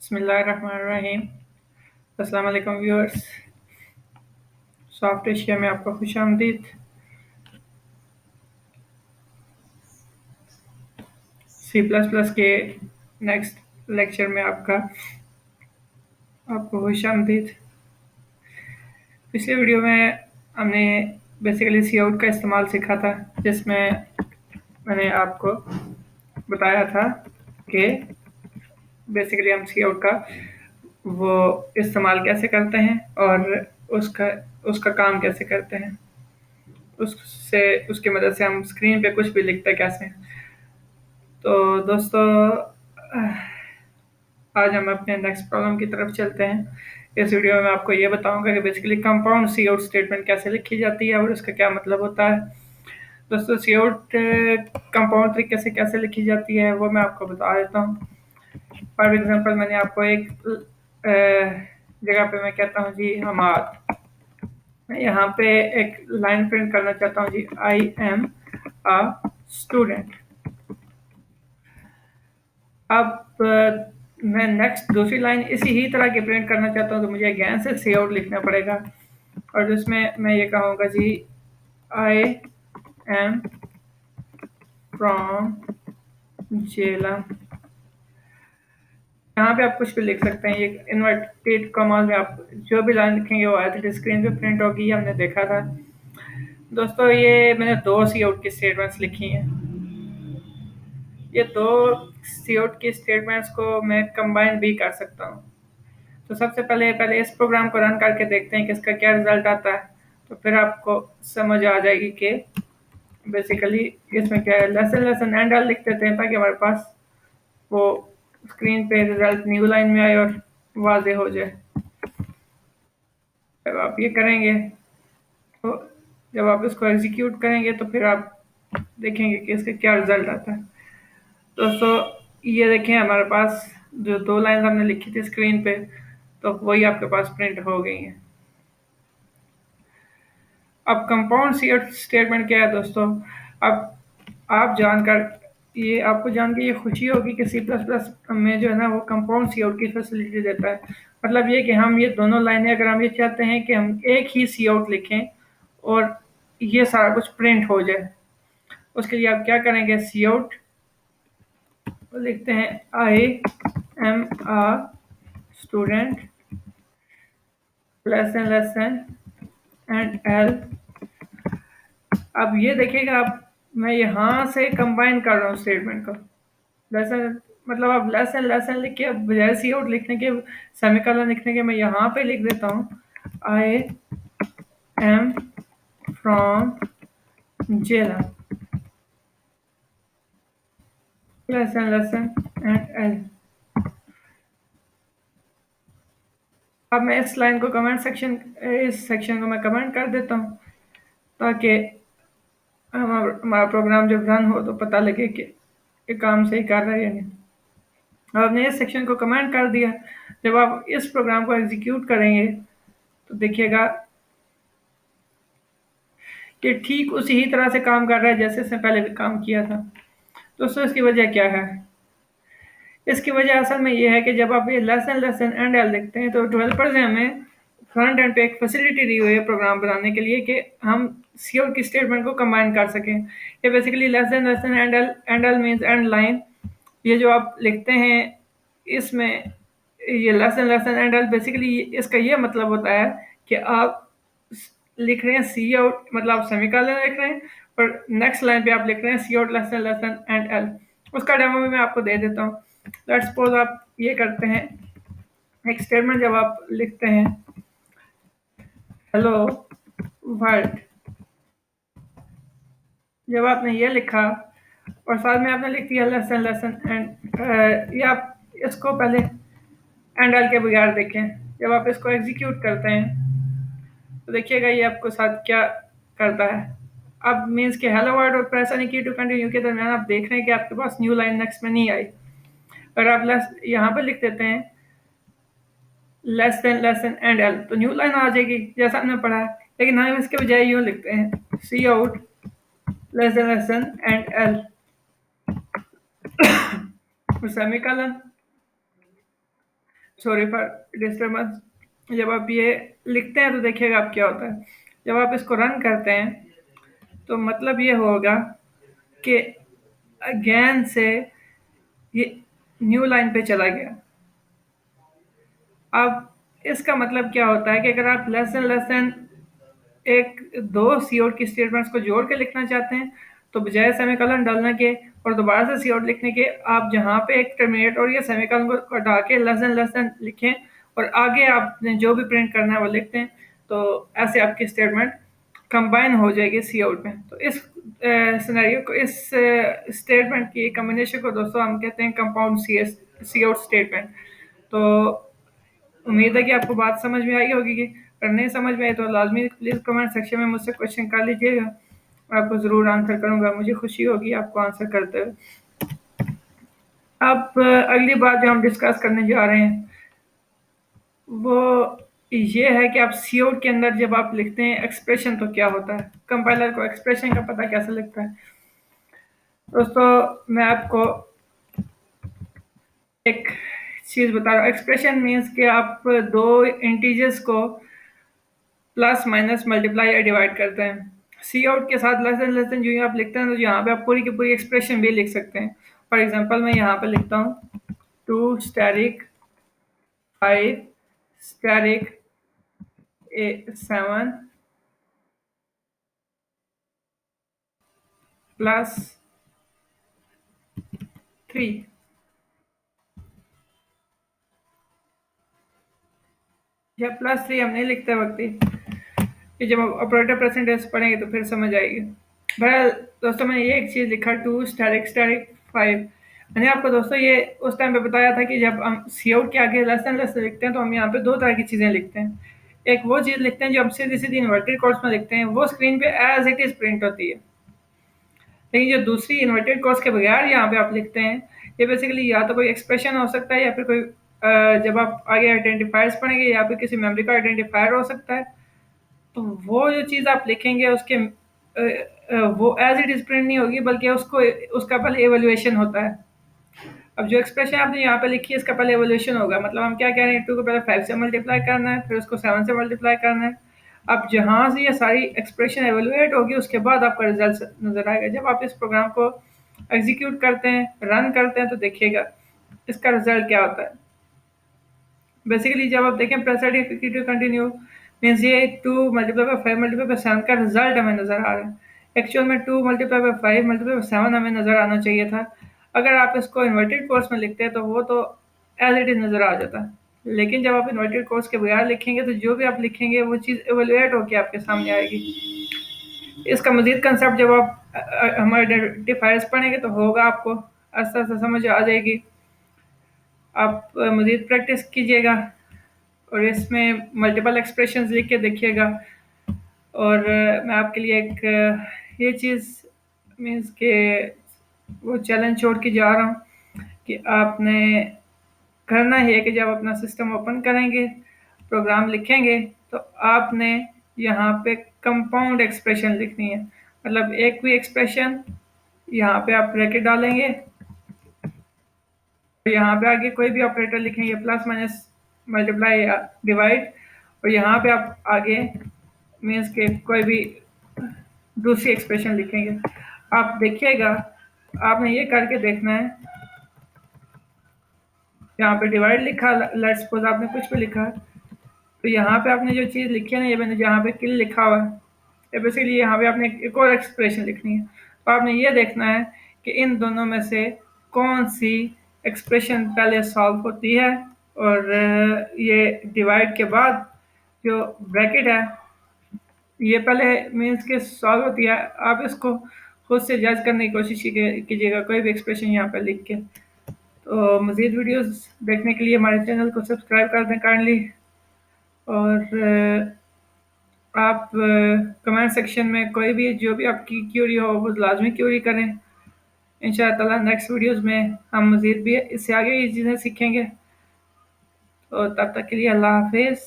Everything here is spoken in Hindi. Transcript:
बिस्मिल्लाहिर्रहमानिर्रहीम। अस्सलाम वालेकुम व्यूअर्स। सॉफ्ट एशिया में आपका खुशामदीद। सी प्लस प्लस के नेक्स्ट लेक्चर में आपको खुशामदीद। पिछले वीडियो में हमने बेसिकली सी आउट का इस्तेमाल सीखा था, जिसमें मैंने आपको बताया था कि बेसिकली हम सी आउट का वो इस्तेमाल कैसे करते हैं और उसका उसका काम कैसे करते हैं। उससे उसकी मदद से हम स्क्रीन पे कुछ भी लिखते कैसे हैं। तो दोस्तों, आज हम अपने नेक्स्ट प्रॉब्लम की तरफ चलते हैं। इस वीडियो में मैं आपको ये बताऊंगा कि basically compound see out statement कैसे लिखी जाती है और उसका क्या मतलब होता है। दोस्तों, सी आउट कंपाउंड तरीके से कैसे लिखी जाती है वो मैं आपको बता देता हूँ। फॉर एग्जांपल, मैंने आपको एक जगह पे मैं कहता हूँ जी हमाद। मैं यहाँ पे एक लाइन प्रिंट करना चाहता हूँ जी, आई एम अ स्टूडेंट। अब मैं नेक्स्ट दूसरी लाइन इसी ही तरह की प्रिंट करना चाहता हूँ, तो मुझे अगेन से सी आउट लिखना पड़ेगा और जिसमें मैं ये कहूँगा जी आई एम फ्रॉम जेलम। यहाँ पे आप कुछ भी लिख सकते हैं। ये इन्वर्टेड कॉमास में आप जो भी लाइन लिखेंगे वो आयत स्क्रीन पे प्रिंट होगी, ये हमने देखा था। दोस्तों, ये मैंने दो सी आउट की स्टेटमेंट्स लिखी हैं। ये दो सी आउट की स्टेटमेंट्स को मैं कंबाइन भी कर सकता हूँ। तो सबसे पहले इस प्रोग्राम को रन करके देखते हैं कि इसका क्या रिजल्ट आता है। तो फिर आपको समझ आ जाएगी कि बेसिकली इसमें क्या है। लेसन लेसन एंड ऑल लिख देते हैं ताकि हमारे पास वो स्क्रीन पे रिजल्ट न्यू लाइन में आए और वाजे हो जाए। जब आप ये करेंगे तो जब आप इसको एग्जीक्यूट करेंगे तो फिर आप देखेंगे कि इसका क्या रिजल्ट आता है। दोस्तों, ये देखें, हमारे पास जो दो लाइन हमने लिखी थी स्क्रीन पे, तो वही आपके पास प्रिंट हो गई हैं। अब कंपाउंड सी स्टेटमेंट क्या है दोस्तों। अब आप जानकर ये आपको जान के ये खुशी होगी कि सी प्लस प्लस में जो है ना वो कंपाउंड सी आउट की फैसिलिटी देता है। मतलब ये कि हम ये दोनों लाइनें, अगर हम ये चाहते हैं कि हम एक ही सी आउट लिखें और ये सारा कुछ प्रिंट हो जाए, उसके लिए आप क्या करेंगे, सी आउट लिखते हैं I am a student lesson and L. अब ये देखिएगा, आप मैं यहाँ से कंबाइन कर रहा हूँ स्टेटमेंट को। लेसन मतलब अब लेसन लिख के, अब बजाय सी आउट लिखने के, सेमीकोलन लिखने के, मैं यहाँ पे लिख देता हूँ आई एम फ्रॉम जेला लेसन एंड एल। अब मैं इस लाइन को इस सेक्शन को मैं कमेंट कर देता हूँ ताकि हमारा प्रोग्राम जब रन हो तो पता लगे कि ये काम सही कर रहा है या नहीं। आपने इस सेक्शन को कमेंट कर दिया। जब आप इस प्रोग्राम को एग्जीक्यूट करेंगे तो देखिएगा कि ठीक उसी ही तरह से काम कर रहा है जैसे इसने पहले भी काम किया था। दोस्तों, इसकी वजह क्या है? इसकी वजह असल में ये है कि जब आप ये लेसन एंड एल देखते हैं तो डेवलपर्स ने हमें फ्रंट एंड पे एक फैसिलिटी दी हुई है प्रोग्राम बनाने के लिए कि हम सी आउट की स्टेटमेंट को कंबाइन कर सकें। ये basically lesson and L means and line. ये जो आप लिखते हैं इसमें, ये लेसन एंड एल बेसिकली इसका ये मतलब होता है कि आप लिख रहे हैं सी आउट, मतलब आप सेमीकोलन लिख रहे हैं और नेक्स्ट लाइन पे आप लिख रहे हैं C out less than and L. उसका डेमो भी मैं आपको दे देता हूँ। लेट्स सपोज आप ये करते हैं, एक स्टेटमेंट जब आप लिखते हैं हेलो वर्ल्ड, जब आपने ये लिखा और साथ में आपने लिख दिया लेसन एंड ये आप इसको पहले एंड एल के बगैर देखें। जब आप इसको एग्जीक्यूट करते हैं तो देखिएगा ये आपको साथ क्या करता है। अब मीन्स के हेलो वर्ल्ड और प्रेस एनी की टू कंटिन्यू के दरमियान आप देख रहे हैं कि आपके पास न्यू लाइन नेक्स्ट में नहीं आई। अगर आप यहाँ पे लिख देते हैं लेसन एंड एल तो न्यू लाइन आ जाएगी जैसा हमने पढ़ा है। लेकिन हम इसके बजाय यूँ लिखते हैं C out less than and L semicolon. Sorry for disturbance. जब आप ये लिखते हैं तो देखिएगा आप क्या होता है। जब आप इसको रन करते हैं तो मतलब ये होगा कि अगेन से ये न्यू लाइन पे चला गया। अब इसका मतलब क्या होता है कि अगर आप लेस देन एक दो सीआउट की स्टेटमेंट्स को जोड़ के लिखना चाहते हैं तो बजाय सेमीकोलन डालने के और दोबारा से सीआउट लिखने के आप जहाँ पे एक टर्मिनेट और ये सेमीकोलन को हटा के लेस देन लिखें और आगे आपने जो भी प्रिंट करना है वो लिखते हैं, तो ऐसे आपकी स्टेटमेंट कंबाइन हो जाएगी सीआउट में। तो इस सिनेरियो को, इस स्टेटमेंट की कम्बिनेशन को दोस्तों हम कहते हैं कंपाउंड सीआउट स्टेटमेंट। तो उम्मीद है कि आपको बात समझ में आई होगी। कि अगर नहीं समझ में आई तो लाजमी प्लीज़ कमेंट सेक्शन में मुझसे क्वेश्चन कर लीजिएगा, आपको ज़रूर आंसर करूंगा, मुझे खुशी होगी आपको आंसर करते हुए। अब अगली बात जो हम डिस्कस करने जा रहे हैं वो ये है कि आप सीआउट के अंदर जब आप लिखते हैं एक्सप्रेशन तो क्या होता है, कंपाइलर को एक्सप्रेशन का पता कैसे लगता है। दोस्तों मैं आपको एक चीज़ बता रहा हूँ। एक्सप्रेशन मीन्स कि आप दो इंटीजर्स को प्लस माइनस मल्टीप्लाई या डिवाइड करते हैं। सी आउट के साथ लेस देन जो आप लिखते हैं तो यहाँ पे आप पूरी की पूरी एक्सप्रेशन भी लिख सकते हैं। फॉर एग्जांपल मैं यहाँ पे लिखता हूँ 2 स्टैरिक 5 स्टैरिक 7 प्लस 3। या प्लस 3 हम नहीं लिखते वक्त ही, कि जब आप ऑपरेटर परसेंटेज पढ़ेंगे तो फिर समझ आएगी। बहरहाल दोस्तों मैंने ये एक चीज़ लिखा 2 स्टैरिक स्टैरिक 5। मैंने आपको दोस्तों ये उस टाइम पे बताया था कि जब हम सी आउट के आगे लेस लिखते हैं तो हम यहाँ पे दो तरह की चीज़ें लिखते हैं। एक वो चीज़ लिखते हैं जो हम सीधी सीधी इन्वर्टेड कोर्स में लिखते हैं, वो स्क्रीन पे एज इट इज़ प्रिंट होती है। लेकिन जो दूसरी इन्वर्टेड कोर्स के बगैर यहाँ पे आप लिखते हैं, ये बेसिकली या तो कोई एक्सप्रेशन हो सकता है या फिर कोई जब आप आगे आइडेंटिफायर्स पढ़ेंगे या फिर किसी मेमोरी का आइडेंटिफायर हो सकता है। तो वो जो चीज़ आप लिखेंगे उसके वो एज इट इज़ प्रिंट नहीं होगी, बल्कि उसको उसका पहले एवेल्युएशन होता है। अब जो एक्सप्रेशन आपने यहाँ पे लिखी है इसका पहले एवोल्यूशन होगा। मतलब हम क्या कह रहे हैं, 2 को पहले 5 से मल्टीप्लाई करना है, फिर उसको 7 से मल्टीप्लाई करना है। अब जहाँ से ये सारी एक्सप्रेशन एवेलुएट होगी उसके बाद आपका रिजल्ट नजर आएगा। जब आप इस प्रोग्राम को एग्जीक्यूट करते हैं, रन करते हैं, तो देखिएगा इसका रिजल्ट क्या होता है। बेसिकली जब आप देखें प्रेस कंटिन्यू मीन्स ये 2 मल्टीप्लाई बाय 5 मल्टीप्लाई बाय 7 का रिजल्ट हमें नजर आ रहा है। एक्चुअल में 2 मल्टीप्लाई बाय 5 मल्टीप्लाई बाय 7 हमें नजर आना चाहिए था। अगर आप इसको इन्वर्टेड कोर्स में लिखते हैं तो वो तो एज इट इज नजर आ जाता है। लेकिन जब आप इन्वर्टेड कोर्स के बगैर लिखेंगे तो जो भी आप लिखेंगे वो चीज़ एवेलुएट होकर आपके सामने आएगी। इसका मजीद कंसेप्ट जब आप हमारे आइडेंटिफायर्स पढ़ेंगे तो होगा, आपको आस्ता आस्ता समझ आ जाएगी। आप मजीद प्रैक्टिस कीजिएगा और इसमें मल्टीपल एक्सप्रेशंस लिख के देखिएगा। और मैं आपके लिए एक ये चीज़ मीन्स के वो चैलेंज छोड़ के जा रहा हूँ कि आपने करना ही है कि जब अपना सिस्टम ओपन करेंगे, प्रोग्राम लिखेंगे, तो आपने यहाँ पे कंपाउंड एक्सप्रेशन लिखनी है। मतलब एक भी एक्सप्रेशन यहाँ पे आप ब्रैकेट डालेंगे, तो यहाँ पे आगे कोई भी ऑपरेटर लिखेंगे, प्लस माइनस मल्टीप्लाई या डिवाइड, और यहाँ पे आप आगे मीन्स के कोई भी दूसरी एक्सप्रेशन लिखेंगे। आप देखिएगा, आपने ये करके देखना है। यहाँ पे डिवाइड लिखा, लेट्स सपोज आपने कुछ भी लिखा, तो यहाँ पे आपने जो चीज़ लिखी है ना, ये मैंने जहाँ पे किल लिखा हुआ है, ये बेसिकली यहाँ पे आपने एक और एक्सप्रेशन लिखनी है। तो आपने ये देखना है कि इन दोनों में से कौन सी एक्सप्रेशन पहले सॉल्व होती है, और ये डिवाइड के बाद जो ब्रैकेट है ये पहले मीन्स के सॉल्व होती है। आप इसको खुद से जज करने की कोशिश कीजिएगा कोई भी एक्सप्रेशन यहाँ पर लिख के। तो मज़ीद वीडियोस देखने के लिए हमारे चैनल को सब्सक्राइब कर दें काइंडली, और आप कमेंट सेक्शन में कोई भी जो भी आपकी क्यूरी हो वो लाजमी क्यूरी करें। इंशाअल्लाह नेक्स्ट वीडियोस में हम मज़ीद भी इससे आगे ये चीज़ें सीखेंगे। तो तब तक के लिए अल्लाह हाफिज़।